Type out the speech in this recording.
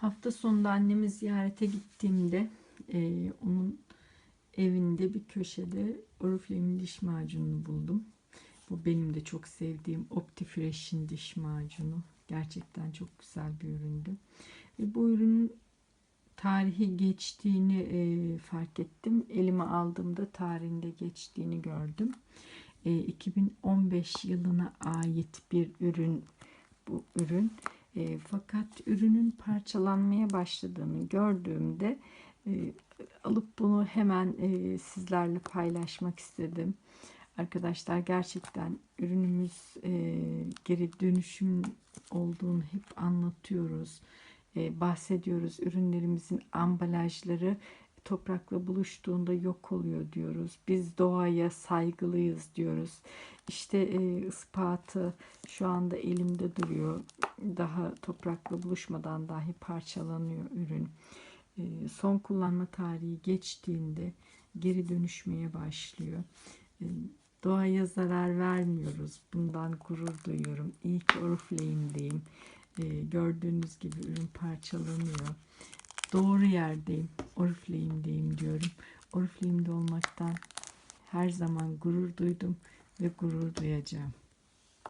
Hafta sonunda annemi ziyarete gittiğimde onun evinde bir köşede Oriflame'in diş macununu buldum. Bu benim de çok sevdiğim Optifresh'in diş macunu. Gerçekten çok güzel bir üründü. Ve bu ürünün tarihi geçtiğini fark ettim. Elime aldığımda tarihinde geçtiğini gördüm. 2015 yılına ait bir ürün bu ürün. Fakat ürünün parçalanmaya başladığını gördüğümde alıp bunu hemen sizlerle paylaşmak istedim. Arkadaşlar gerçekten ürünümüz geri dönüşüm olduğunu hep anlatıyoruz. Bahsediyoruz. Ürünlerimizin ambalajları toprakla buluştuğunda yok oluyor diyoruz. Biz doğaya saygılıyız diyoruz. İşte ispatı şu anda elimde duruyor. Daha toprakla buluşmadan dahi parçalanıyor ürün. Son kullanma tarihi geçtiğinde geri dönüşmeye başlıyor. Doğaya zarar vermiyoruz. Bundan gurur duyuyorum. İyi ki Oriflame'deyim. Gördüğünüz gibi ürün parçalanıyor. Doğru yerdeyim. Oriflame'deyim diyorum. Oriflame'de olmaktan her zaman gurur duydum ve gurur duyacağım.